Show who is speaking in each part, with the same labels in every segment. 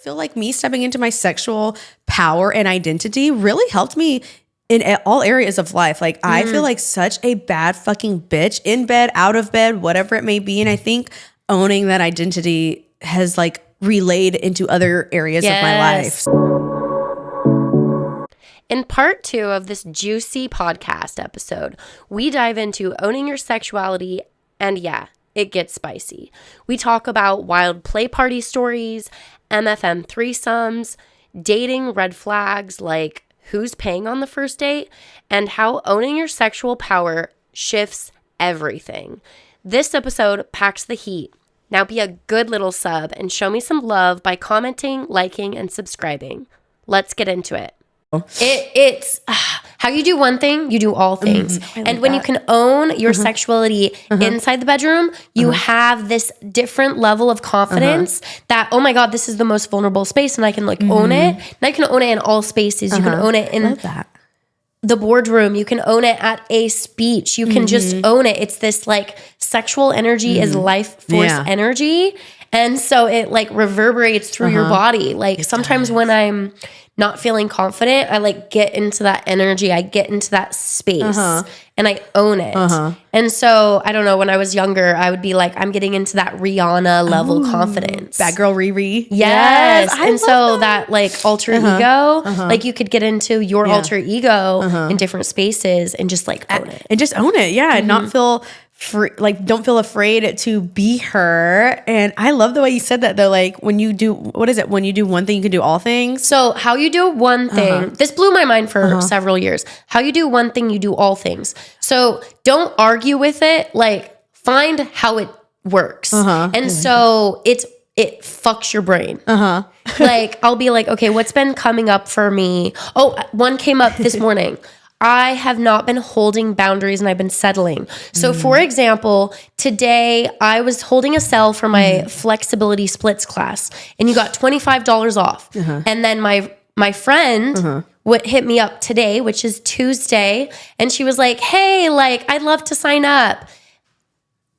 Speaker 1: feel like me stepping into my sexual power and identity really helped me in all areas of life. Like I feel like such a bad fucking bitch in bed, out of bed, whatever it may be. And I think owning that identity has like relayed into other areas of my life.
Speaker 2: In part 2 of this juicy podcast episode, we dive into owning your sexuality, and yeah, it gets spicy. We talk about wild play party stories, MFM threesomes, dating red flags like who's paying on the first date, and how owning your sexual power shifts everything. This episode packs the heat. Now be a good little sub and show me some love by commenting, liking, and subscribing. Let's get into it. It's how you do one thing, you do all things. And when you can own your sexuality inside the bedroom, you have this different level of confidence that, oh my God, this is the most vulnerable space and I can like own it. And I can own it in all spaces. You can own it in the boardroom. You can own it at a speech. You can just own it. It's this like sexual energy is life force energy. And so it like reverberates through your body. Like sometimes when I'm not feeling confident, I like get into that energy. I get into that space and I own it. And so I don't know, when I was younger, I would be like, I'm getting into that Rihanna level confidence.
Speaker 1: Bad girl Riri.
Speaker 2: Yes. And so that like alter ego, like you could get into your alter ego in different spaces and just like own it.
Speaker 1: And just own it. Yeah. And not feel free, like don't feel afraid to be her. And I love the way you said that though. Like when you do, what is it? When you do one thing, you can do all things.
Speaker 2: So how you do one thing, this blew my mind for several years. How you do one thing, you do all things. So don't argue with it. Like find how it works. And so it fucks your brain. Like I'll be like, okay, what's been coming up for me? Oh, one came up this morning. I have not been holding boundaries and I've been settling. So for example, today I was holding a sale for my flexibility splits class and you got $25 off. And then my friend would hit me up today, which is Tuesday. And she was like, hey, like I'd love to sign up.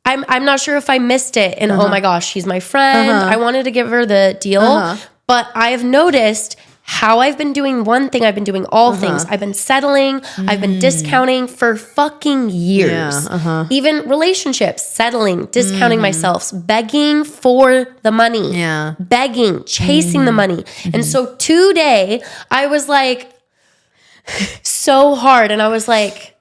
Speaker 2: I'm not sure if I missed it. And oh my gosh, she's my friend. I wanted to give her the deal, but I have noticed how I've been doing one thing, I've been doing all things. I've been settling, I've been discounting for fucking years. Even relationships, settling, discounting myself, begging for the money, begging, chasing the money. And so today I was like, so hard. And I was like,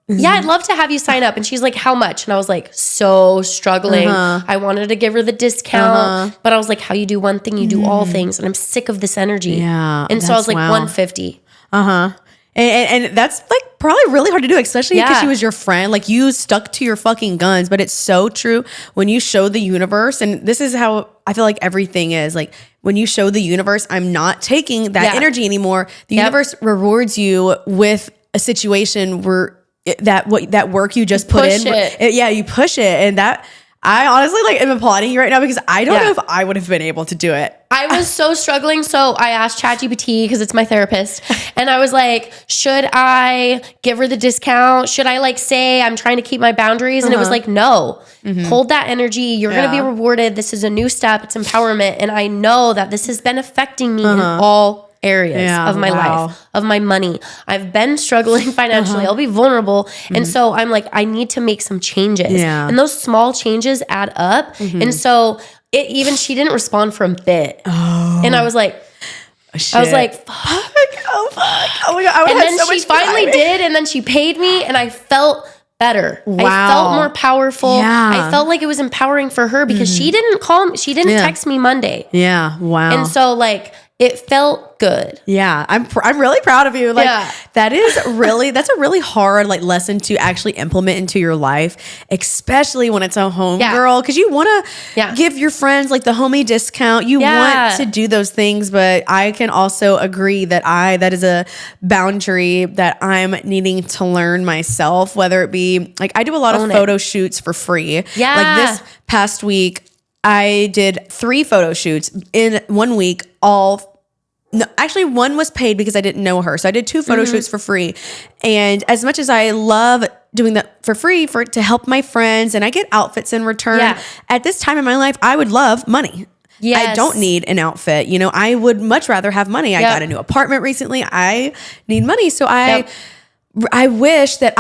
Speaker 2: yeah, I'd love to have you sign up. And she's like, how much? And I was like, so struggling. I wanted to give her the discount, but I was like, how you do one thing, you do all things. And I'm sick of this energy. Yeah. And so I was like, 150.
Speaker 1: And that's like probably really hard to do, especially because she was your friend. Like you stuck to your fucking guns, but it's so true when you show the universe. And this is how I feel like everything is. Like when you show the universe, I'm not taking that energy anymore. The universe rewards you with a situation where that work you just put in. You push it. And that I honestly like am applauding you right now because I don't know if I would have been able to do it.
Speaker 2: I was so struggling. So I asked ChatGPT because it's my therapist. And I was like, should I give her the discount? Should I like say I'm trying to keep my boundaries? And it was like, no, hold that energy. You're going to be rewarded. This is a new step. It's empowerment. And I know that this has been affecting me in all areas of my life, of my money. I've been struggling financially. I'll be vulnerable. And so I'm like, I need to make some changes. And those small changes add up. And so she didn't respond for a bit. And I was like, fuck.
Speaker 1: Oh my God.
Speaker 2: And then she finally did. And then she paid me and I felt better. I felt more powerful. I felt like it was empowering for her because she didn't call me. She didn't text me Monday. And so like, it felt good. Yeah.
Speaker 1: I'm really proud of you. Like that's a really hard like lesson to actually implement into your life, especially when it's a home girl. Cause you want to give your friends like the homie discount. You want to do those things, but I can also agree that that is a boundary that I'm needing to learn myself, whether it be like, I do a lot of photo shoots for free. Like this past week, I did 3 photo shoots in 1 week. Actually, one was paid because I didn't know her. So I did 2 photo shoots for free. And as much as I love doing that for free to help my friends and I get outfits in return, at this time in my life, I would love money. I don't need an outfit. You know, I would much rather have money. I got a new apartment recently. I need money. So I wish that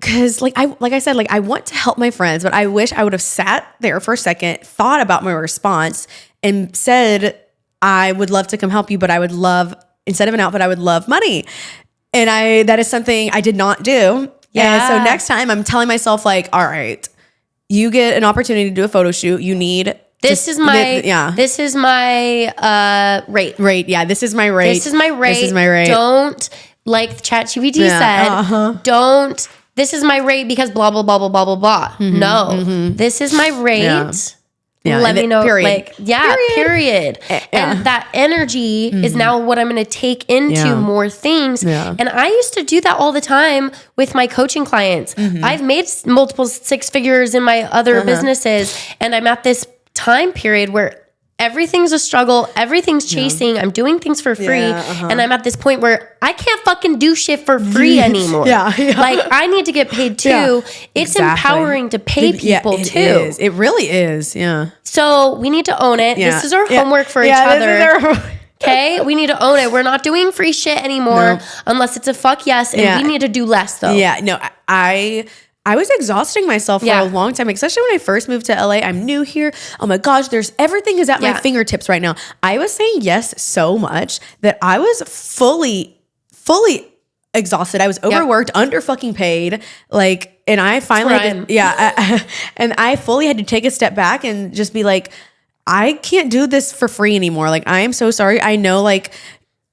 Speaker 1: cause like I said, like I want to help my friends, but I wish I would have sat there for a second, thought about my response and said, I would love to come help you, but I would love, instead of an outfit, I would love money. And that is something I did not do. Yeah. And so next time I'm telling myself like, all right, you get an opportunity to do a photo shoot. You need
Speaker 2: This is my rate.
Speaker 1: Rate. Yeah. This is my rate.
Speaker 2: This is my rate.
Speaker 1: This is my rate.
Speaker 2: Don't, like ChatGPT said, don't, this is my rate because blah, blah, blah, blah, blah, blah, blah. No, this is my rate. Yeah, let me know. Period. Period. And that energy is now what I'm going to take into more things. Yeah. And I used to do that all the time with my coaching clients. I've made multiple 6 figures in my other businesses, and I'm at this time period where everything's a struggle, everything's chasing, I'm doing things for free, and I'm at this point where I can't fucking do shit for free anymore. Like, I need to get paid too. It's empowering to pay people too.
Speaker 1: Is. It really is,
Speaker 2: So we need to own it. This is our homework for each other. Okay, we need to own it. We're not doing free shit anymore unless it's a fuck yes, and we need to do less though.
Speaker 1: Yeah, no, I was exhausting myself for a long time, especially when I first moved to LA. I'm new here. Oh my gosh, everything is at my fingertips right now. I was saying yes so much that I was fully exhausted. I was overworked, under fucking paid. Like, and I finally and I fully had to take a step back and just be like, I can't do this for free anymore. Like, I am so sorry. I know, like,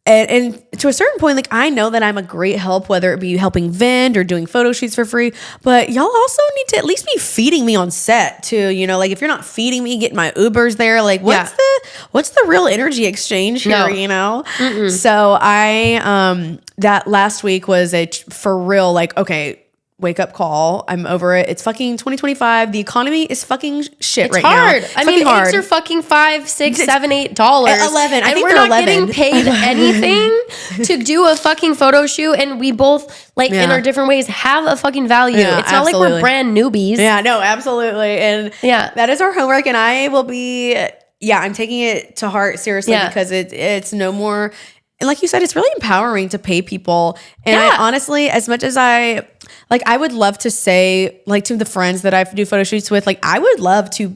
Speaker 1: and to a certain point, like, I know that I'm a great help, whether it be helping vend or doing photo shoots for free, but y'all also need to at least be feeding me on set too. You know, like, if you're not feeding me, getting my Ubers there, like, what's the real energy exchange here, you know? So that last week was for real, like, okay, wake up call. I'm over it. It's fucking 2025. The economy is fucking shit right now.
Speaker 2: It's hard. I mean, eggs are fucking $5, $6, $7, $8.
Speaker 1: $11. I think we're not
Speaker 2: getting paid anything to do a fucking photo shoot, and we both, like, in our different ways, have a fucking value. It's not like we're brand newbies.
Speaker 1: Yeah, no, absolutely. And that is our homework, and I will be, I'm taking it to heart seriously because it's no more. And like you said, it's really empowering to pay people. And I honestly, as much as I would love to say, like, to the friends that I do photo shoots with, like, I would love to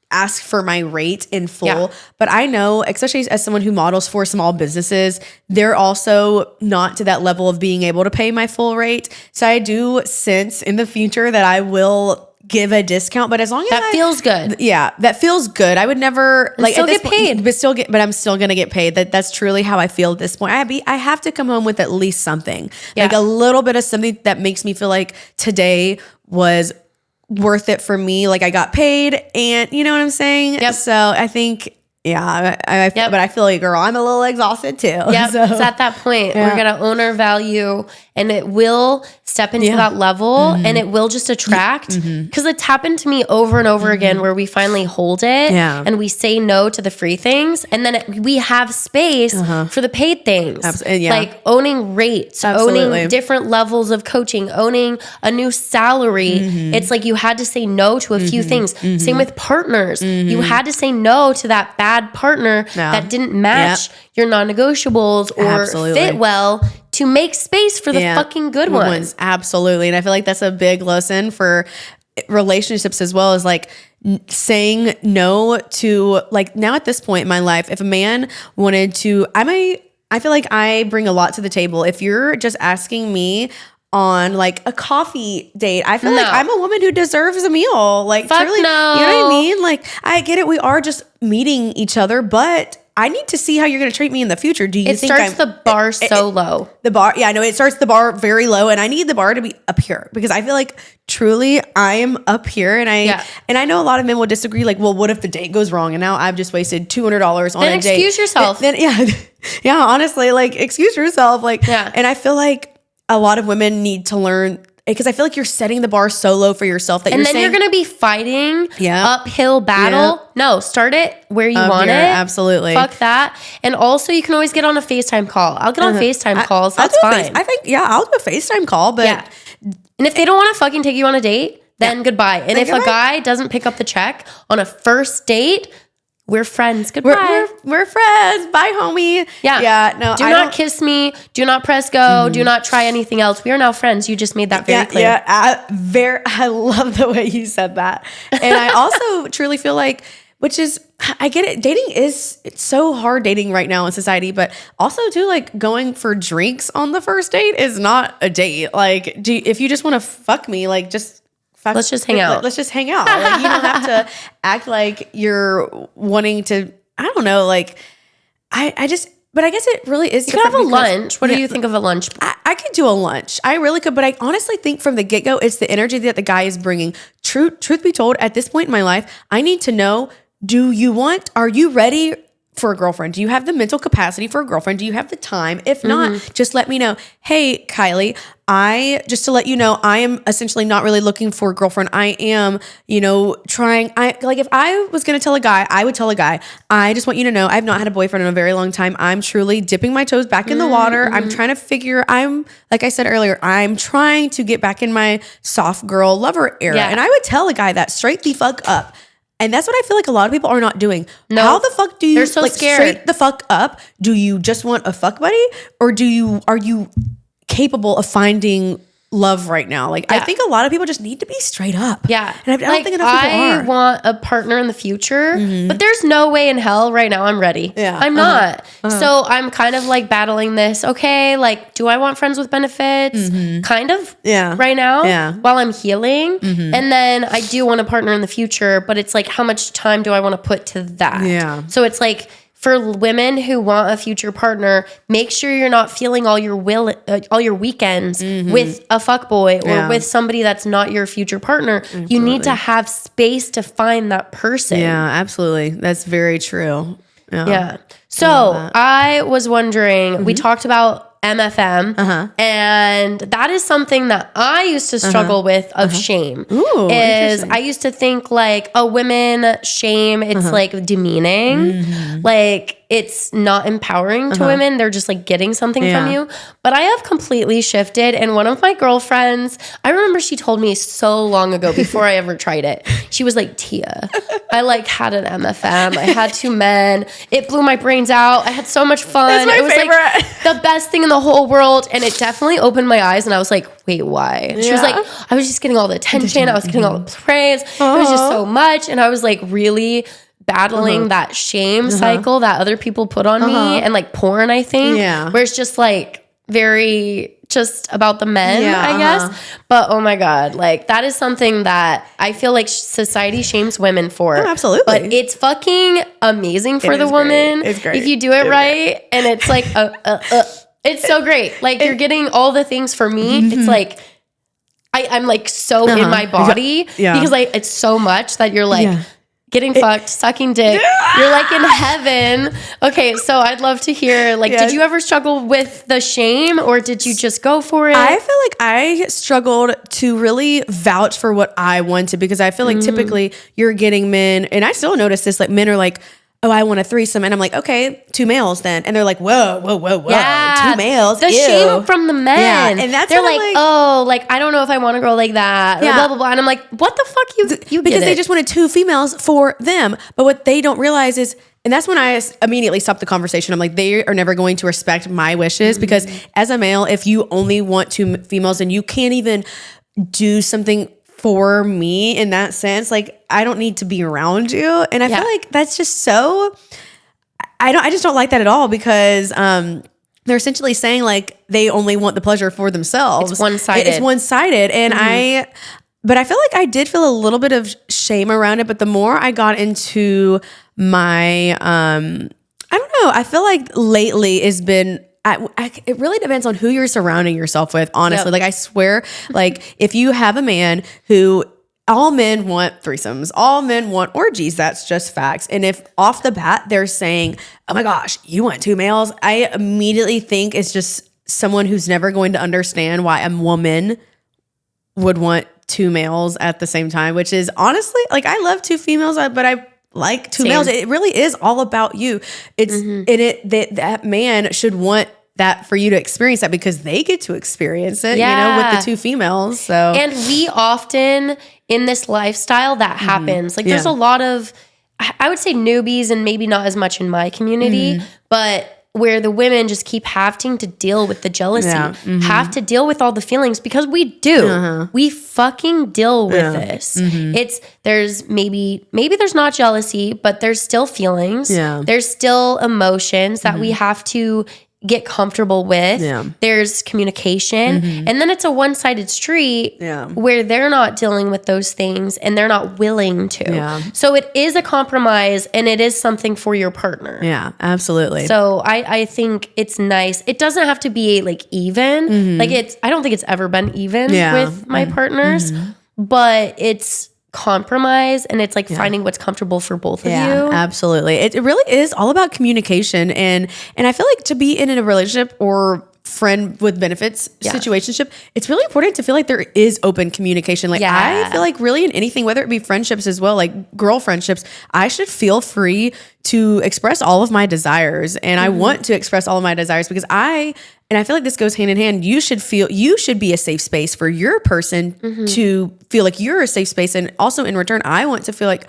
Speaker 1: ask for my rate in full. But I know, especially as someone who models for small businesses, they're also not to that level of being able to pay my full rate. So I do sense in the future that I will give a discount, but as long as
Speaker 2: that feels good.
Speaker 1: Yeah, that feels good. I would never like
Speaker 2: still get paid,
Speaker 1: but I'm still gonna get paid. That's truly how I feel at this point. I have to come home with at least something, like a little bit of something that makes me feel like today was worth it for me. Like, I got paid, and you know what I'm saying. So I think. Yeah, but I feel like, girl, I'm a little exhausted too.
Speaker 2: Yeah, so. It's at that point. We're going to own our value, and it will step into that level, and it will just attract. Because it's happened to me over and over again where we finally hold it, and we say no to the free things, and then we have space for the paid things. Like owning rates, owning different levels of coaching, owning a new salary. It's like you had to say no to a few things. Same with partners. You had to say no to that bad partner that didn't match your non-negotiables or fit well to make space for the fucking good ones.
Speaker 1: Absolutely. And I feel like that's a big lesson for relationships as well, as like saying no to, like, now at this point in my life, if a man wanted to, I feel like I bring a lot to the table. If you're just asking me on like a coffee date, I feel like I'm a woman who deserves a meal. Like, truly,
Speaker 2: no.
Speaker 1: You know what I mean? Like, I get it. We are just meeting each other, but I need to see how you're going to treat me in the future. Do you think
Speaker 2: starts the bar so low?
Speaker 1: The bar, yeah, no, it starts the bar very low, and I need the bar to be up here because I feel like truly I am up here, and I know a lot of men will disagree. Like, well, what if the date goes wrong, and now I've just wasted $200 on a date?
Speaker 2: Excuse yourself.
Speaker 1: Then honestly, like, excuse yourself. Like, and I feel like a lot of women need to learn, because I feel like you're setting the bar so low for yourself that you're
Speaker 2: going to be fighting uphill battle. No, start it where you want it.
Speaker 1: Absolutely.
Speaker 2: Fuck that. And also, you can always get on a FaceTime call. I'll get on FaceTime calls. That's fine.
Speaker 1: I think, I'll do a FaceTime call, but.
Speaker 2: And if they don't want to fucking take you on a date, then goodbye. And if a guy doesn't pick up the check on a first date, we're friends. Goodbye.
Speaker 1: We're friends. Bye, homie.
Speaker 2: Yeah.
Speaker 1: No,
Speaker 2: do not kiss me. Do not press go. Do not try anything else. We are now friends. You just made that very clear.
Speaker 1: Yeah. I love the way you said that. And I also truly feel like, which is, I get it. It's so hard dating right now in society, but also too, like going for drinks on the first date is not a date. Like, if you just want to fuck me, like let's just hang out. Let's just hang out. Like, you don't have to act like you're wanting to, I don't know, like, but I guess it really is.
Speaker 2: You could have a lunch. What do you think of a lunch?
Speaker 1: I could do a lunch. I really could, but I honestly think from the get-go, it's the energy that the guy is bringing. Truth be told, at this point in my life, I need to know, are you ready for a girlfriend? Do you have the mental capacity for a girlfriend? Do you have the time? If not, just let me know. Hey, Kylie, just to let you know, I am essentially not really looking for a girlfriend. I am, trying. If I was going to tell a guy, I would tell a guy, I just want you to know, I've not had a boyfriend in a very long time. I'm truly dipping my toes back in the water. I'm trying to like I said earlier, I'm trying to get back in my soft girl lover era. Yeah. And I would tell a guy that straight the fuck up. And that's what I feel like a lot of people are not doing. No, how the fuck do you scared. Straight the fuck up? Do you just want a fuck buddy? Or are you capable of finding love right now? Like, I think a lot of people just need to be straight up.
Speaker 2: Yeah.
Speaker 1: And I don't think enough people are.
Speaker 2: I want a partner in the future, but there's no way in hell right now I'm ready. Yeah. I'm not. So I'm kind of like battling this. Okay, like, do I want friends with benefits? Kind of right now while I'm healing. And then I do want a partner in the future, but it's like, how much time do I want to put to that? Yeah. So it's like, for women who want a future partner, make sure you're not feeling all your weekends with a fuckboy or with somebody that's not your future partner. Absolutely. You need to have space to find that person.
Speaker 1: Yeah, absolutely. That's very true.
Speaker 2: Yeah. So I was wondering, we talked about MFM, and that is something that I used to struggle with of shame. Ooh, I used to think like, women shame, it's like demeaning, like it's not empowering to women. They're just like getting something from you. But I have completely shifted. And one of my girlfriends, I remember she told me so long ago before I ever tried it. She was like, Tia, I like had an MFM. I had 2 men. It blew my brains out. I had so much fun.
Speaker 1: That's my favorite.
Speaker 2: Like the best thing in the whole world. And it definitely opened my eyes. And I was like, wait, why? And she was like, I was just getting all the attention. I was getting all the praise. It was just so much. And I was like really battling that shame cycle that other people put on me, and like porn, I think, where it's just like very just about the men, I guess. But oh my God, like that is something that I feel like society shames women for.
Speaker 1: Oh, absolutely.
Speaker 2: But it's fucking amazing for the woman. It's great. If you do it right. And it's like, it's so great. Like you're getting all the things for me. It's like, I'm like so in my body because like it's so much that you're like, getting fucked, sucking dick. You're like in heaven. Okay, so I'd love to hear, like, did you ever struggle with the shame or did you just go for it?
Speaker 1: I feel like I struggled to really vouch for what I wanted because I feel like typically you're getting men, and I still notice this, like men are like, oh, I want a threesome. And I'm like, okay, 2 males then. And they're like, whoa. Yeah, 2 males.
Speaker 2: The shame from the men.
Speaker 1: Yeah. And that's
Speaker 2: they're like, oh, like, I don't know if I want a girl like that. Yeah. Blah, blah, blah. And I'm like, what the fuck? You
Speaker 1: because they just wanted 2 females for them. But what they don't realize is, and that's when I immediately stopped the conversation. I'm like, they are never going to respect my wishes because as a male, if you only want 2 females and you can't even do something for me in that sense, like I don't need to be around you. And I feel like that's just so, I just don't like that at all because they're essentially saying like they only want the pleasure for themselves.
Speaker 2: It's one-sided.
Speaker 1: It's one-sided. And but I feel like I did feel a little bit of shame around it. But the more I got into my, I don't know, I feel like lately it's been, it really depends on who you're surrounding yourself with, honestly. Like I swear, like if you have a man who, all men want threesomes, all men want orgies, that's just facts. And if off the bat they're saying, oh my gosh, you want 2 males, I immediately think it's just someone who's never going to understand why a woman would want 2 males at the same time, which is honestly, like I love 2 females, but I like 2 males. It really is all about you. It's that man should want that for you to experience that because they get to experience it, you know, with the 2 females. So,
Speaker 2: and we often in this lifestyle that happens, like there's a lot of I would say newbies, and maybe not as much in my community, but where the women just keep having to deal with the jealousy, have to deal with all the feelings, because we do. We fucking deal with this. There's maybe there's not jealousy, but there's still feelings. There's still emotions that we have to get comfortable with. There's communication. And then it's a one-sided street where they're not dealing with those things and they're not willing to. So it is a compromise, and it is something for your partner.
Speaker 1: Yeah, absolutely.
Speaker 2: So I think it's nice. It doesn't have to be like even. Like I don't think it's ever been even with my partners, but it's compromise, and it's like finding what's comfortable for both of you.
Speaker 1: Absolutely. It really is all about communication, and I feel like to be in a relationship or friend with benefits situationship, it's really important to feel like there is open communication. Like I feel like really in anything, whether it be friendships as well, like girl friendships, I should feel free to express all of my desires, and I want to express all of my desires because and I feel like this goes hand in hand. You should be a safe space for your person to feel like you're a safe space. And also in return, I want to feel like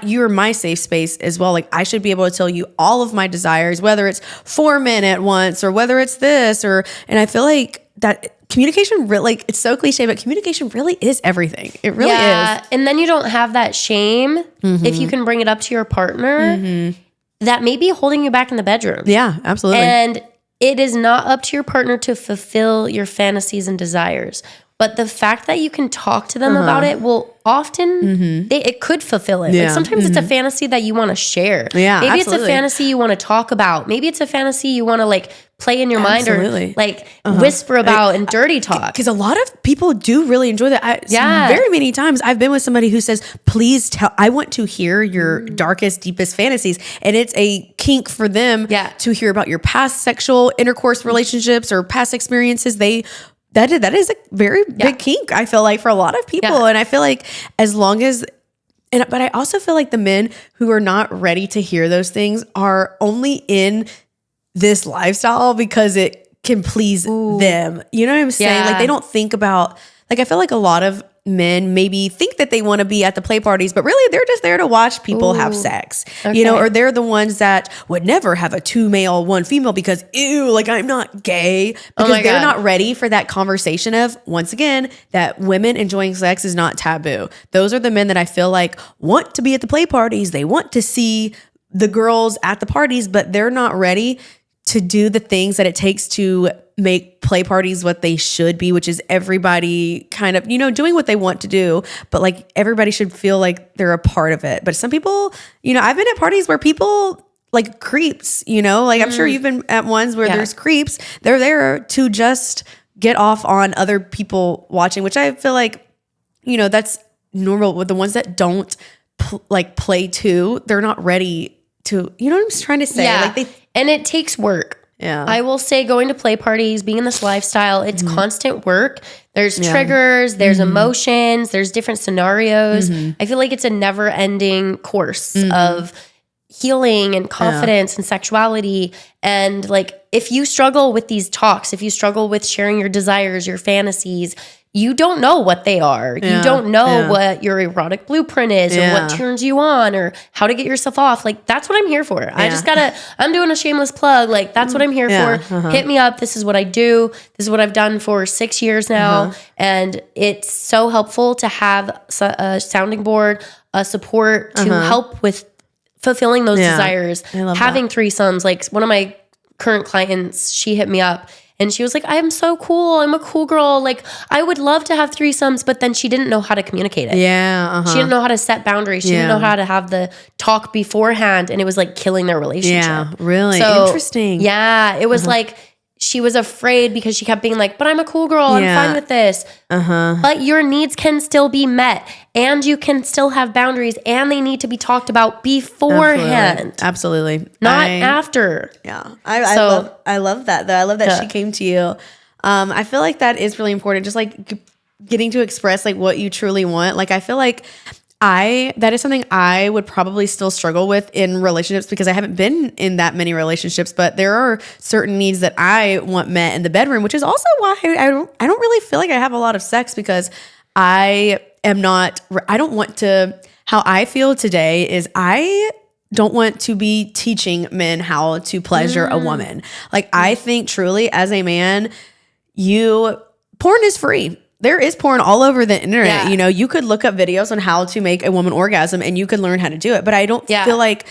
Speaker 1: you're my safe space as well. Like I should be able to tell you all of my desires, whether it's 4 men at once or whether it's this and I feel like that communication really, like it's so cliche, but communication really is everything. It really is.
Speaker 2: And then you don't have that shame if you can bring it up to your partner that may be holding you back in the bedroom.
Speaker 1: Yeah, absolutely.
Speaker 2: And it is not up to your partner to fulfill your fantasies and desires. But the fact that you can talk to them about it will often, it could fulfill it. Like sometimes it's a fantasy that you want to share.
Speaker 1: Yeah,
Speaker 2: maybe
Speaker 1: absolutely.
Speaker 2: it's a fantasy you want to talk about. Maybe it's a fantasy you want to like play in your mind or like whisper about and dirty talk.
Speaker 1: Because a lot of people do really enjoy that. Very many times I've been with somebody who says, please I want to hear your darkest, deepest fantasies. And it's a kink for them to hear about your past sexual intercourse relationships or past experiences. That is a very big kink, I feel like, for a lot of people. And I feel like as long as, but I also feel like the men who are not ready to hear those things are only in this lifestyle because it can please them. You know what I'm saying? Like they don't think about, like I feel like a lot of men maybe think that they want to be at the play parties, but really they're just there to watch people have sex, you know, or they're the ones that would never have a 2 male, 1 female because ew, like I'm not gay, because they're not ready for that conversation of, once again, that women enjoying sex is not taboo. Those are the men that I feel like want to be at the play parties. They want to see the girls at the parties, but they're not ready to do the things that it takes to make play parties what they should be, which is everybody kind of, you know, doing what they want to do, but like everybody should feel like they're a part of it. But some people, you know, I've been at parties where people like creeps, you know, like I'm sure you've been at ones where there's creeps. They're there to just get off on other people watching, which I feel like, you know, that's normal with the ones that don't play too. They're not ready to, you know what I'm trying to say?
Speaker 2: Yeah. And it takes work.
Speaker 1: Yeah.
Speaker 2: I will say going to play parties, being in this lifestyle, it's constant work. There's triggers, there's emotions, there's different scenarios. I feel like it's a never ending course of healing and confidence and sexuality. And like, if you struggle with these talks, if you struggle with sharing your desires, your fantasies, you don't know what they are. You don't know what your erotic blueprint is or what turns you on or how to get yourself off. Like, that's what I'm here for. I just I'm doing a shameless plug. Like, that's what I'm here for. Hit me up. This is what I do. This is what I've done for 6 years now. And it's so helpful to have a sounding board, a support to help with fulfilling those desires. Having threesomes. Like, one of my current clients, she hit me up. And she was like, I'm so cool. I'm a cool girl. Like, I would love to have threesomes, but then she didn't know how to communicate it.
Speaker 1: Yeah.
Speaker 2: She didn't know how to set boundaries. She didn't know how to have the talk beforehand. And it was like killing their relationship.
Speaker 1: Yeah, really? So, interesting.
Speaker 2: Yeah. It was like, she was afraid because she kept being like, but I'm a cool girl. I'm fine with this. But your needs can still be met. And you can still have boundaries. And they need to be talked about beforehand.
Speaker 1: Absolutely.
Speaker 2: Not after.
Speaker 1: Yeah. I love that though. I love that she came to you. I feel like that is really important. Just like getting to express like what you truly want. Like I feel like that is something I would probably still struggle with in relationships because I haven't been in that many relationships, but there are certain needs that I want met in the bedroom, which is also why I don't really feel like I have a lot of sex because I don't want to how I feel today is I don't want to be teaching men how to pleasure a woman. Like I think truly as a man, porn is free. There is porn all over the internet. You know, you could look up videos on how to make a woman orgasm and you could learn how to do it. But I don't feel like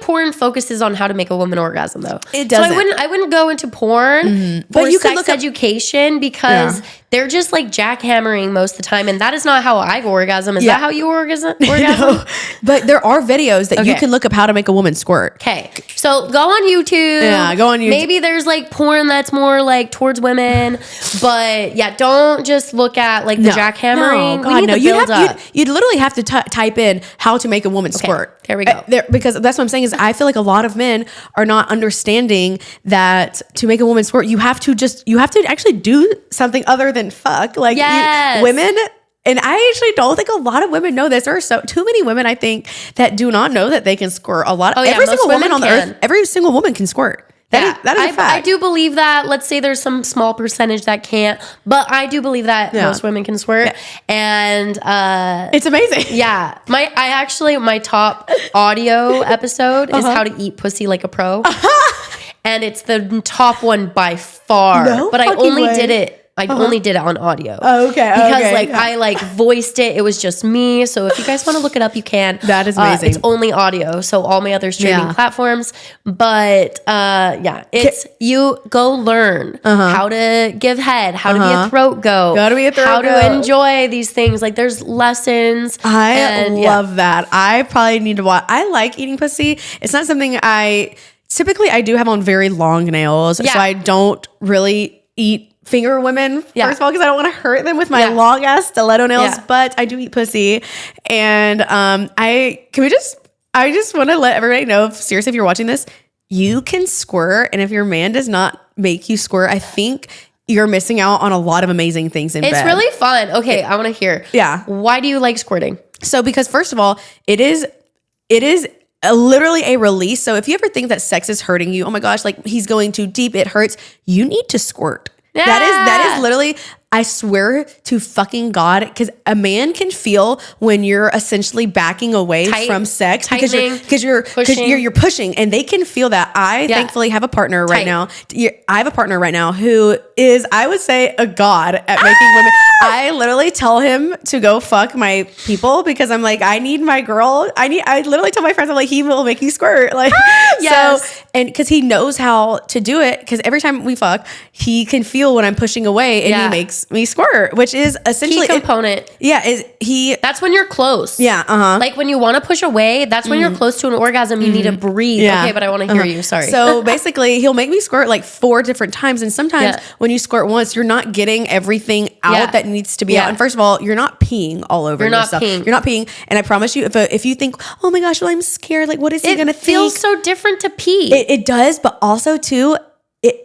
Speaker 2: porn focuses on how to make a woman orgasm though.
Speaker 1: It doesn't.
Speaker 2: So I wouldn't go into porn for
Speaker 1: you
Speaker 2: sex education because they're just like jackhammering most of the time. And that is not how I orgasm. Is that how you orgasm?
Speaker 1: No. But there are videos that you can look up how to make a woman squirt.
Speaker 2: Okay. So go on YouTube.
Speaker 1: Yeah, go on YouTube.
Speaker 2: Maybe there's like porn that's more like towards women. But yeah, don't just look at like the jackhammering.
Speaker 1: No, God, no. You'd literally have to type in how to make a woman squirt.
Speaker 2: There we go.
Speaker 1: Because that's what I'm saying is I feel like a lot of men are not understanding that to make a woman squirt, you have to actually do something other than fuck. Like women, and I actually don't think a lot of women know this. There are too many women I think that do not know that they can squirt. Every single woman on the earth, every single woman can squirt. That is a fact.
Speaker 2: I do believe that. Let's say there's some small percentage that can't, but I do believe that most women can squirt, and
Speaker 1: it's amazing.
Speaker 2: Yeah, my top audio episode is how to eat pussy like a pro, and it's the top one by far. But I only did it. I only did it on audio.
Speaker 1: Oh, okay.
Speaker 2: Because I voiced it. It was just me. So if you guys want to look it up, you can.
Speaker 1: That is amazing.
Speaker 2: It's only audio. So all my other streaming platforms. But you go learn how to give head, how to be a throat goat.
Speaker 1: Gotta be a throat
Speaker 2: How
Speaker 1: goat.
Speaker 2: to enjoy these things. Like there's lessons.
Speaker 1: I love that. I probably need to watch. I like eating pussy. It's not something typically I do have on very long nails. So I don't really eat finger women, first of all, because I don't want to hurt them with my long ass stiletto nails, but I do eat pussy. And I just want to let everybody know, seriously, if you're watching this, you can squirt. And if your man does not make you squirt, I think you're missing out on a lot of amazing things in bed.
Speaker 2: It's really fun. Okay, I want to hear.
Speaker 1: Yeah.
Speaker 2: Why do you like squirting?
Speaker 1: So because first of all, it is literally a release. So if you ever think that sex is hurting you, oh my gosh, like he's going too deep, it hurts, you need to squirt.
Speaker 2: Yeah.
Speaker 1: That is literally, I swear to fucking God, because a man can feel when you're essentially backing away from sex because you're pushing, and they can feel that. I thankfully have a partner right now. I have a partner right now who is, I would say, a god at making women. I literally tell him to go fuck my people because I'm like, I need my girl. I literally tell my friends, I'm like, he will make you squirt. Like, so, and because he knows how to do it, because every time we fuck, he can feel when I'm pushing away, and he makes me squirt, which is essentially
Speaker 2: key component.
Speaker 1: That's
Speaker 2: when you're close. Like when you want to push away, that's when you're close to an orgasm. You need to breathe. Okay, but I want to hear you. Sorry.
Speaker 1: So basically, he'll make me squirt like 4 different times, and sometimes when you squirt once, you're not getting everything out that needs to be out. And first of all, you're not peeing all over yourself. You're not peeing. And I promise you, if you think, oh my gosh, well, I'm scared, like what is he gonna think? It
Speaker 2: feels so different to pee.
Speaker 1: It does, but also too,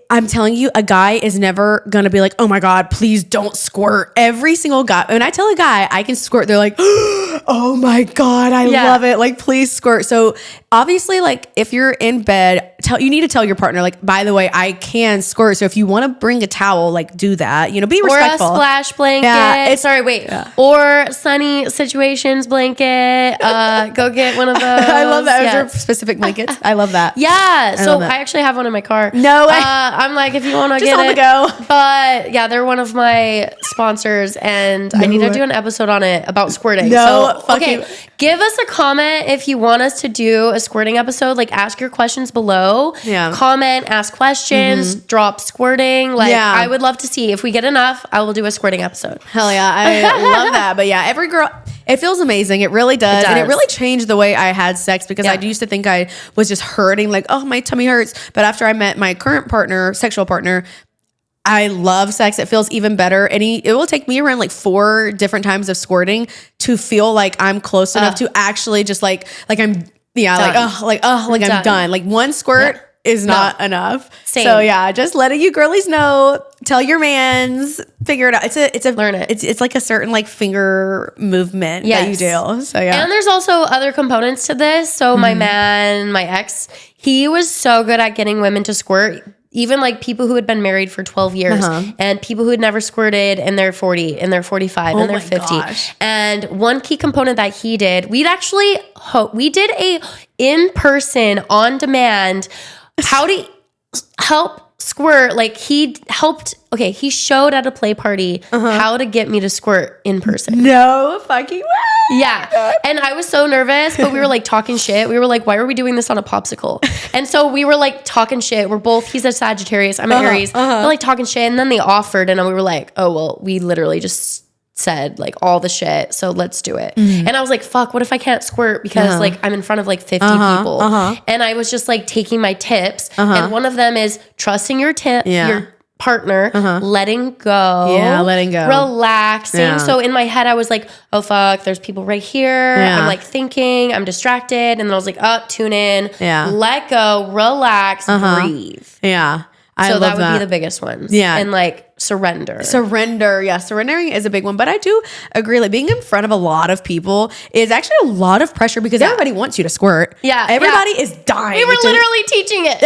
Speaker 1: I'm telling you, a guy is never gonna be like, oh my God, please don't squirt. Every single guy, when I tell a guy I can squirt, they're like, oh my God, I love it. Like, please squirt. So obviously, like if you're in bed, you need to tell your partner, like, by the way, I can squirt. So if you want to bring a towel, like do that, be respectful.
Speaker 2: Or a splash blanket. Or sunny situations blanket. Go get one of those.
Speaker 1: I love that. Those are specific blankets. I love that.
Speaker 2: Yeah. So I actually have one in my car.
Speaker 1: No way.
Speaker 2: I'm like, if you want to get
Speaker 1: on
Speaker 2: it.
Speaker 1: The go.
Speaker 2: But yeah, they're one of my sponsors, and I need to do an episode on it about squirting. Give us a comment if you want us to do a squirting episode. Like, ask your questions below. Yeah. Comment, ask questions, drop squirting. Like, I would love to see. If we get enough, I will do a squirting episode.
Speaker 1: Hell yeah. I love that. But yeah, every girl, it feels amazing. It really does. And it really changed the way I had sex, because I used to think I was just hurting, like, oh, my tummy hurts. But after I met my current partner, sexual partner, I love sex. It feels even better. And it will take me around like 4 different times of squirting to feel like I'm close enough to actually just like I'm I'm done. Like one squirt is not enough. Same. So yeah, just letting you girlies know, tell your mans, figure it out. Learn it. It's like a certain like finger movement that you do. So yeah.
Speaker 2: And there's also other components to this. So my man, my ex, he was so good at getting women to squirt. even like people who had been married for 12 years and people who had never squirted in their 40, in their 45, in their 50. Gosh. And one key component that he did, we did a in-person, on-demand, how to help squirt. Like he showed at a play party how to get me to squirt in person.
Speaker 1: No fucking way.
Speaker 2: Yeah. And I was so nervous, but we were like talking shit. We were like, why are we doing this on a popsicle? And so we were like talking shit. He's a Sagittarius, I'm an Aries. We're like talking shit. And then they offered and we were like, oh, well, we literally just said like all the shit, so let's do it. And I was like, fuck, what if I can't squirt because like I'm in front of like 50 people? And I was just like taking my tips, and one of them is trusting your your partner, letting go, relaxing. So in my head I was like, oh fuck, there's people right here. I'm like thinking, I'm distracted, and then I was like, oh, tune in, let go, relax, breathe. So that would be the biggest ones. And like surrender.
Speaker 1: Yeah. Surrendering is a big one. But I do agree, like being in front of a lot of people is actually a lot of pressure because everybody wants you to squirt. Everybody is dying.
Speaker 2: We were literally teaching it.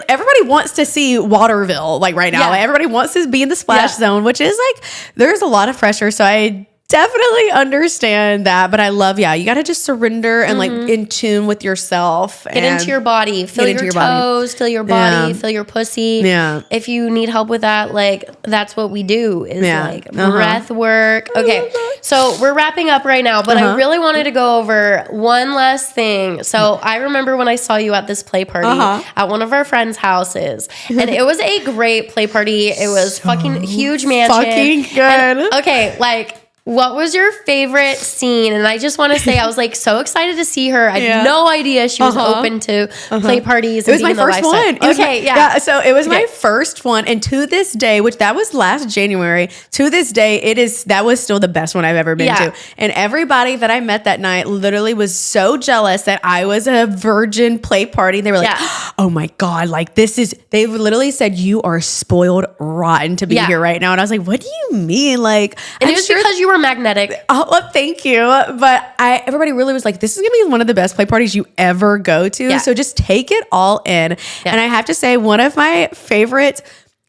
Speaker 1: Everybody wants to see Waterville like right now. Like, everybody wants to be in the splash zone, which is like, there's a lot of pressure. So I definitely understand that, but I love, you got to just surrender and like in tune with yourself.
Speaker 2: Get into your body, feel your toes, feel your body, feel your pussy. If you need help with that, like that's what we do is like breath work. Okay, so we're wrapping up right now, but I really wanted to go over one last thing. So I remember when I saw you at this play party at one of our friends' houses, and it was a great play party. It was fucking huge mansion.
Speaker 1: Fucking good.
Speaker 2: And, okay, like, what was your favorite scene? And I just want to say I was like so excited to see her. I had no idea she was open to play parties.
Speaker 1: It was my first one. So it was my
Speaker 2: Okay.
Speaker 1: first one, and to this day, which that was last January, to this day, that was still the best one I've ever been to. And everybody that I met that night literally was so jealous that I was a virgin play party. They were like, oh my God, like they literally said, you are spoiled rotten to be here right now. And I was like, what do you mean? Like,
Speaker 2: and it was because you were magnetic.
Speaker 1: Oh, well, thank you. But everybody really was like, this is going to be one of the best play parties you ever go to. So just take it all in. And I have to say, one of my favorite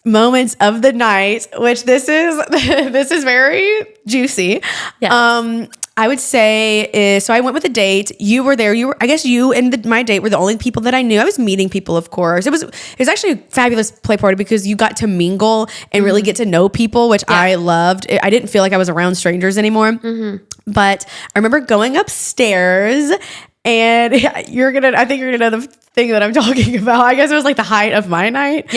Speaker 1: moments of the night, which this is very juicy. I would say so I went with a date. You were there. I guess you and my date were the only people that I knew. I was meeting people, of course. It was actually a fabulous play party because you got to mingle and really get to know people, which I loved. I didn't feel like I was around strangers anymore. But I remember going upstairs, and I think you're gonna know the thing that I'm talking about. I guess it was like the height of my night.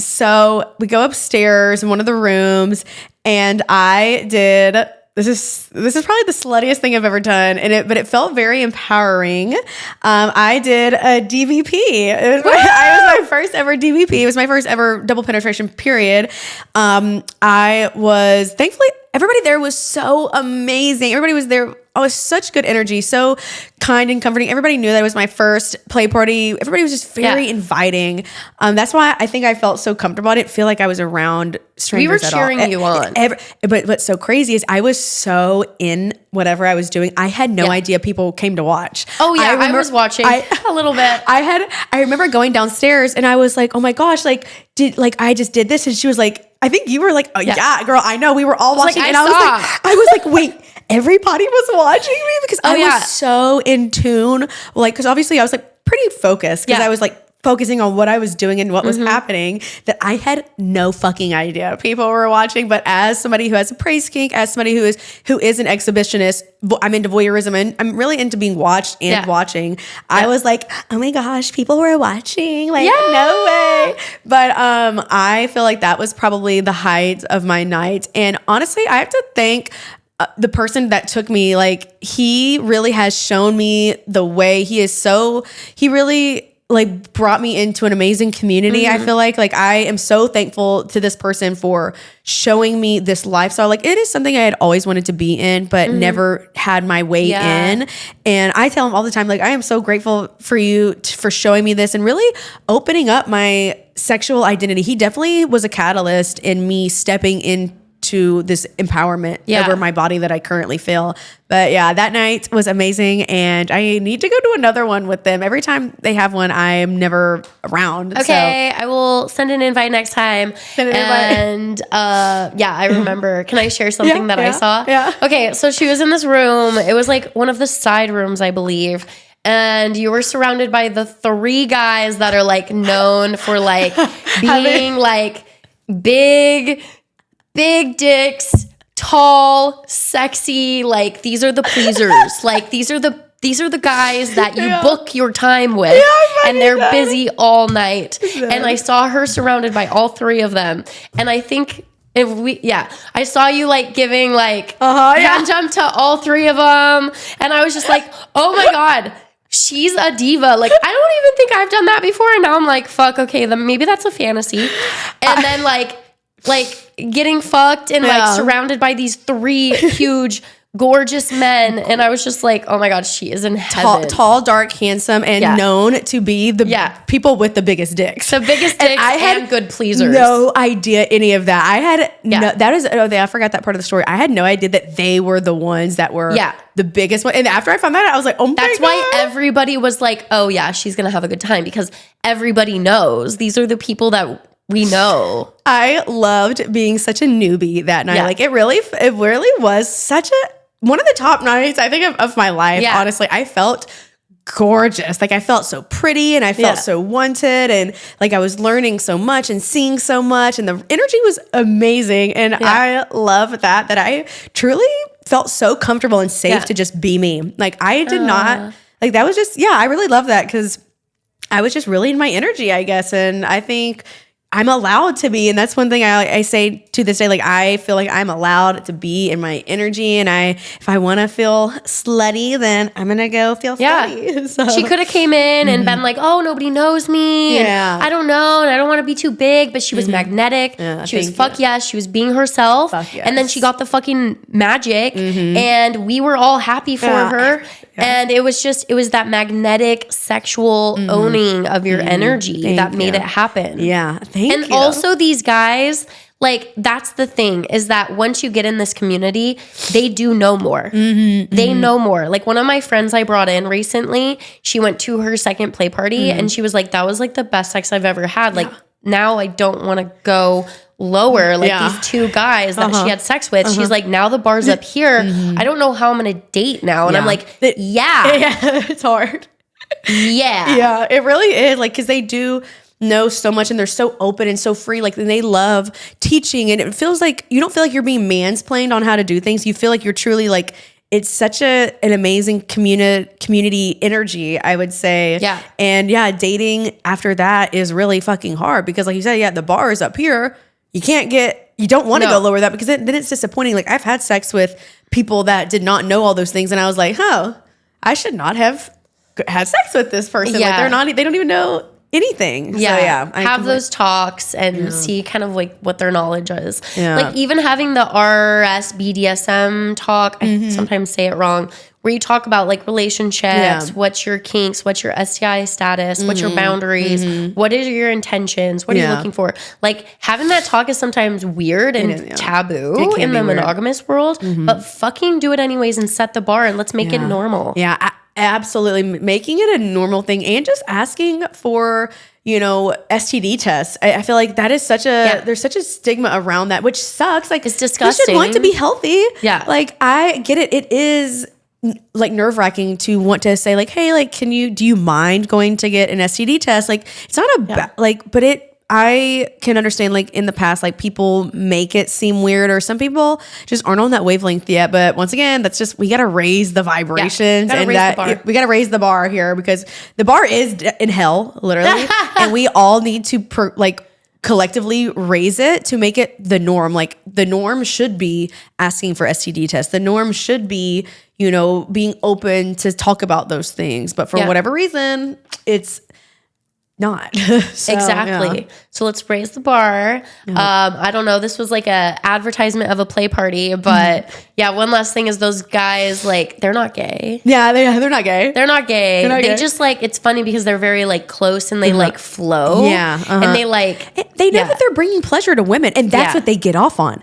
Speaker 1: So we go upstairs in one of the rooms, and I did. This is probably the sluttiest thing I've ever done, but it felt very empowering. I did a DVP. It was my first ever DVP. It was my first ever double penetration, period. I was thankfully everybody there was so amazing. Everybody was there. Oh, it was such good energy, so kind and comforting. Everybody knew that it was my first play party. Everybody was just very inviting. That's why I think I felt so comfortable. I didn't feel like I was around strangers at all.
Speaker 2: We were cheering you on.
Speaker 1: But what's so crazy is I was so in whatever I was doing. I had no idea people came to watch.
Speaker 2: Oh yeah, I was watching a little bit.
Speaker 1: I remember going downstairs and I was like, oh my gosh, I just did this, and she was like, I think you were like, oh yeah, girl, I know. We were all watching, and I was like, wait. Everybody was watching me because I was so in tune. Like, because obviously I was like pretty focused because I was like focusing on what I was doing and what was happening, that I had no fucking idea people were watching. But as somebody who has a praise kink, as somebody who is an exhibitionist, I'm into voyeurism and I'm really into being watched and watching. I was like, oh my gosh, people were watching. Like, no way. But I feel like that was probably the height of my night. And honestly, I have to thank the person that took me. Like, he really has shown me the way. He really like brought me into an amazing community. I feel like I am so thankful to this person for showing me this lifestyle. Like, it is something I had always wanted to be in, but never had my way in. And I tell him all the time, like, I am so grateful for you for showing me this and really opening up my sexual identity. He definitely was a catalyst in me stepping into to this empowerment over my body that I currently feel. But yeah, that night was amazing, and I need to go to another one with them. Every time they have one, I'm never around.
Speaker 2: Okay, so I will send an invite next time. And I remember. Can I share something that I saw?
Speaker 1: Yeah.
Speaker 2: Okay, so she was in this room. It was like one of the side rooms, I believe. And you were surrounded by the 3 guys that are like known for like being like big dicks, tall, sexy. Like these are the pleasers. Like these are the guys that you book your time with, and they're busy all night. And I saw her surrounded by all 3 of them, and I think. I saw you like giving like hand jump to all 3 of them, and I was just like, oh my God, she's a diva. Like, I don't even think I've done that before, and now I'm like, fuck, okay, then maybe that's a fantasy. And then like getting fucked and like surrounded by these 3 huge gorgeous men, and I was just like, oh my God, she is in heaven.
Speaker 1: Tall, dark, handsome, and known to be the people with the biggest dicks.
Speaker 2: The biggest dicks and good pleasers.
Speaker 1: No idea any of that. I had I forgot that part of the story. I had no idea that they were the ones that were the biggest one. And after I found that out, I was like, oh my God.
Speaker 2: That's why everybody was like, oh yeah, she's gonna have a good time, because everybody knows these are the people that we know.
Speaker 1: I loved being such a newbie that night. Like it really was such one of the top nights, I think, of my life. Yeah. Honestly, I felt gorgeous. Like I felt so pretty, and I felt so wanted, and like I was learning so much and seeing so much, and the energy was amazing. And I love that I truly felt so comfortable and safe to just be me. Like I did not, like that was just, I really love that, because I was just really in my energy, I guess. And I think I'm allowed to be. And that's one thing I say to this day. Like, I feel like I'm allowed to be in my energy. And if I want to feel slutty, then I'm going to go feel slutty. So.
Speaker 2: She could have came in and been like, oh, nobody knows me. And I don't know. And I don't want to be too big. But she was magnetic. Yeah, she was yes. She was being herself. Yes. And then she got the fucking magic. And we were all happy for her. And it was that magnetic sexual owning of your energy that made it happen.
Speaker 1: Yeah.
Speaker 2: And also these guys, like, that's the thing, is that once you get in this community, they do know more. They know more. Like, one of my friends I brought in recently, she went to her second play party and she was like, that was like the best sex I've ever had. Like, now I don't want to go lower. Like these 2 guys that she had sex with, she's like, now the bar's up here. I don't know how I'm going to date now. And I'm like,
Speaker 1: it's hard. Yeah, it really is. Like, because they do know so much, and they're so open and so free. Like, and they love teaching, and it feels like you don't feel like you're being mansplained on how to do things. You feel like you're truly like, it's such an amazing community energy, I would say. Yeah. And dating after that is really fucking hard, because like you said, the bar is up here. You don't want to go lower that, because then it's disappointing. Like, I've had sex with people that did not know all those things, and I was like, I should not have had sex with this person. Like, they don't even know anything.
Speaker 2: Have those talks and see kind of like what their knowledge is. Like, even having the RS BDSM talk, I sometimes say it wrong, where you talk about like relationships, what's your kinks, what's your STI status, what's your boundaries, what are your intentions, what are you looking for? Like, having that talk is sometimes weird and taboo in the monogamous world, but fucking do it anyways and set the bar, and let's make it normal.
Speaker 1: Absolutely. Making it a normal thing, and just asking for, STD tests. I feel like that is there's such a stigma around that, which sucks. Like,
Speaker 2: it's disgusting.
Speaker 1: You should want to be healthy.
Speaker 2: Yeah.
Speaker 1: Like, I get it. It is like nerve-wracking to want to say like, hey, like, do you mind going to get an STD test? Like, it's not but I can understand, like, in the past, like, people make it seem weird, or some people just aren't on that wavelength yet. But once again, that's just, we got to raise the vibrations, and we got to raise the bar here, because the bar is in hell, literally. And we all need to collectively raise it to make it the norm. Like, the norm should be asking for STD tests. The norm should be, being open to talk about those things. But for whatever reason, it's not.
Speaker 2: Exactly. So let's raise the bar. I don't know. This was like a advertisement of a play party, but one last thing is, those guys, like, they're not gay.
Speaker 1: Yeah, they're not gay.
Speaker 2: They're not gay. They just, like, it's funny because they're very like close, and they like flow. And they like,
Speaker 1: they know that they're bringing pleasure to women, and that's what they get off on.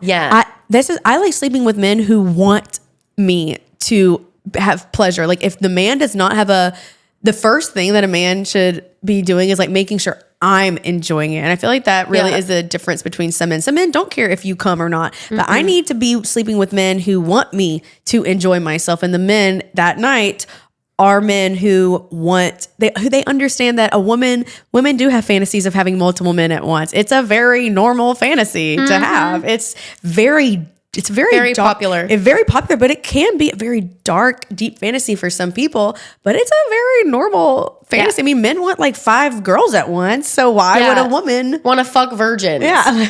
Speaker 1: I like sleeping with men who want me to have pleasure. Like if the man does not have the first thing that a man should be doing is like making sure I'm enjoying it. And I feel like that really is the difference between some men. Some men don't care if you come or not, but I need to be sleeping with men who want me to enjoy myself. And the men that night are men who they understand that women do have fantasies of having multiple men at once. It's a very normal fantasy to have. It's very
Speaker 2: popular.
Speaker 1: It's very popular, but it can be a very dark, deep fantasy for some people. But it's a very normal fantasy. I mean, men want like 5 girls at once. So why would a woman
Speaker 2: want to fuck virgins?
Speaker 1: Yeah.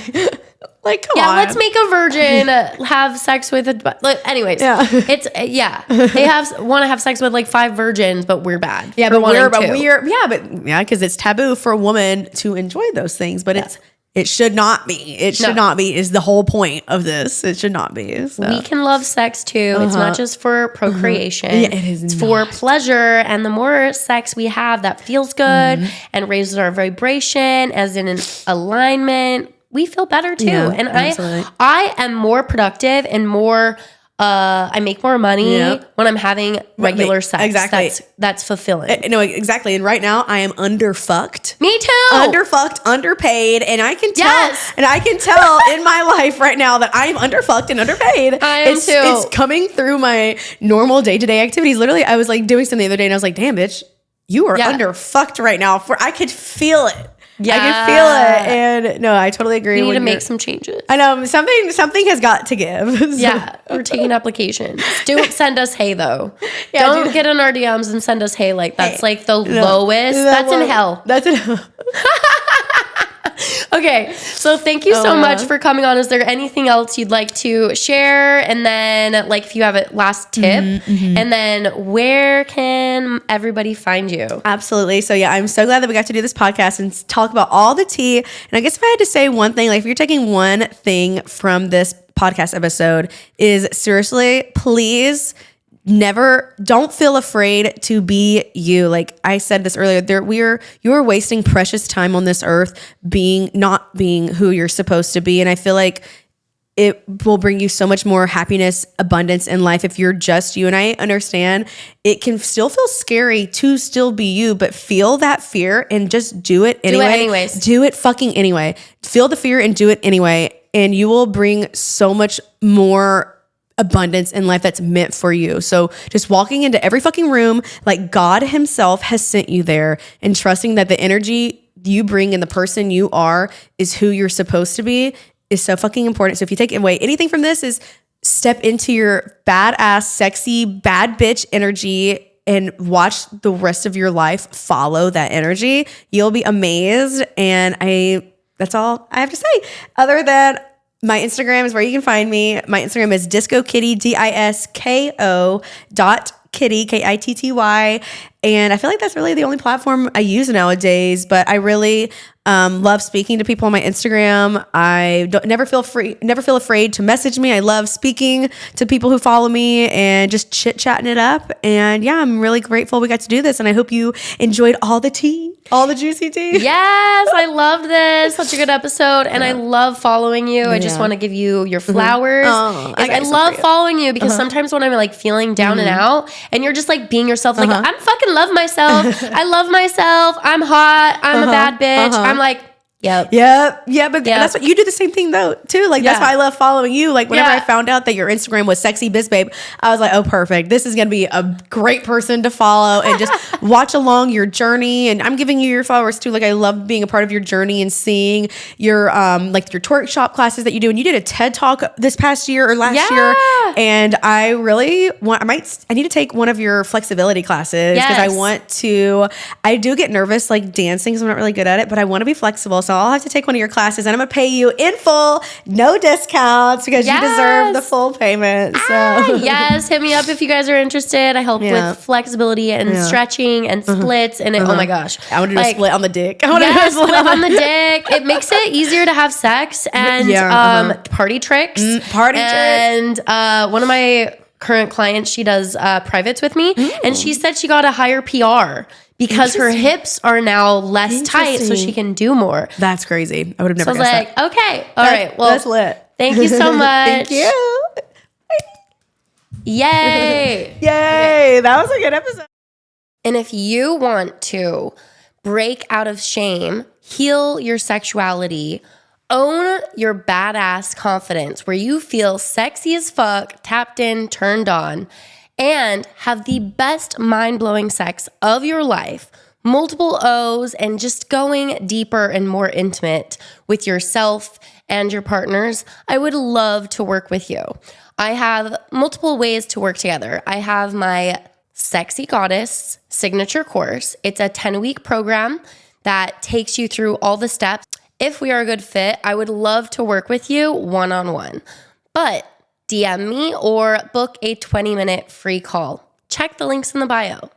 Speaker 1: Like, come on.
Speaker 2: Let's make a virgin have sex with anyways. It's they want to have sex with like 5 virgins, but we're bad.
Speaker 1: Yeah, but because it's taboo for a woman to enjoy those things, but it should not be. It should not be is the whole point of this. It should not be. So.
Speaker 2: We can love sex too. It's not just for procreation.
Speaker 1: Yeah, it is.
Speaker 2: It's for pleasure. And the more sex we have that feels good and raises our vibration as in an alignment, we feel better too.
Speaker 1: Yeah,
Speaker 2: and
Speaker 1: absolutely.
Speaker 2: I am more productive and more I make more money when I'm having regular sex.
Speaker 1: Exactly.
Speaker 2: That's fulfilling.
Speaker 1: No, exactly. And right now I am underfucked.
Speaker 2: Me too.
Speaker 1: Underfucked, underpaid. And I can tell in my life right now that I am underfucked and underpaid.
Speaker 2: I am too.
Speaker 1: It's coming through my normal day-to-day activities. Literally, I was like doing something the other day and I was like, damn, bitch, you are underfucked right now. I could feel it.
Speaker 2: Yeah.
Speaker 1: I can feel it. And no, I totally agree.
Speaker 2: We need to make some changes.
Speaker 1: I know. Something has got to give. So.
Speaker 2: Yeah. We're taking applications. Don't send us hey though. Don't get in our DMs and send us hey. Like that's like the lowest. That's in hell.
Speaker 1: That's in hell.
Speaker 2: Okay, so thank you so much for coming on. Is there anything else you'd like to share? And then, like, if you have a last tip, and then where can everybody find you?
Speaker 1: Absolutely. So, yeah, I'm so glad that we got to do this podcast and talk about all the tea. And I guess if I had to say one thing, like, if you're taking one thing from this podcast episode, is seriously, please don't feel afraid to be you. Like I said this earlier, you're wasting precious time on this earth not being who you're supposed to be. And I feel like it will bring you so much more happiness, abundance in life if you're just you. And I understand it can still feel scary to still be you, but feel that fear and just do it anyway. Do it fucking anyway. Feel the fear and do it anyway. And you will bring so much more abundance in life that's meant for you. So just walking into every fucking room like God himself has sent you there and trusting that the energy you bring and the person you are is who you're supposed to be is so fucking important. So if you take away anything from this is step into your badass, sexy, bad bitch energy and watch the rest of your life follow that energy. You'll be amazed. And that's all I have to say other than my Instagram is where you can find me. My Instagram is Disko Kitty, DISKO .kitty, KITTY. And I feel like that's really the only platform I use nowadays, but I really love speaking to people on my Instagram. I never feel afraid to message me. I love speaking to people who follow me and just chit-chatting it up. And yeah, I'm really grateful we got to do this. And I hope you enjoyed all the tea, all the juicy tea.
Speaker 2: Yes, I loved this. Such a good episode. And I love following you. I just want to give you your flowers. I love following you because sometimes when I'm like feeling down and out and you're just like being yourself, like I'm fucking love myself. I love myself. I'm hot. I'm a bad bitch. I'm like, yep.
Speaker 1: But that's what you do the same thing though too. Like that's why I love following you. Like whenever I found out that your Instagram was sexy biz babe, I was like, oh perfect. This is gonna be a great person to follow and just watch along your journey. And I'm giving you your followers too. Like I love being a part of your journey and seeing your like your twerk shop classes that you do. And you did a TED talk this past year or last year. And I really I need to take one of your flexibility classes because I do get nervous like dancing because I'm not really good at it, but I want to be flexible. So I'll have to take one of your classes and I'm going to pay you in full, no discounts because you deserve the full payment. So
Speaker 2: yes, hit me up if you guys are interested. I help with flexibility and stretching and splits and oh my gosh.
Speaker 1: I want to do a split on the dick.
Speaker 2: Split on the dick. It makes it easier to have sex and party tricks. And one of my current clients, she does privates with me and she said she got a higher PR because her hips are now less tight so she can do more.
Speaker 1: That's crazy. I would have never
Speaker 2: guessed
Speaker 1: that.
Speaker 2: Okay. All right. Well,
Speaker 1: that's lit.
Speaker 2: Thank you so much.
Speaker 1: Thank you.
Speaker 2: Yay.
Speaker 1: Yay. That was a good episode.
Speaker 2: And if you want to break out of shame, heal your sexuality, own your badass confidence where you feel sexy as fuck, tapped in, turned on, and have the best mind-blowing sex of your life, multiple O's, and just going deeper and more intimate with yourself and your partners, I would love to work with you. I have multiple ways to work together. I have my Sexy Goddess signature course. It's a 10-week program that takes you through all the steps. If we are a good fit, I would love to work with you one-on-one. But DM me or book a 20-minute free call. Check the links in the bio.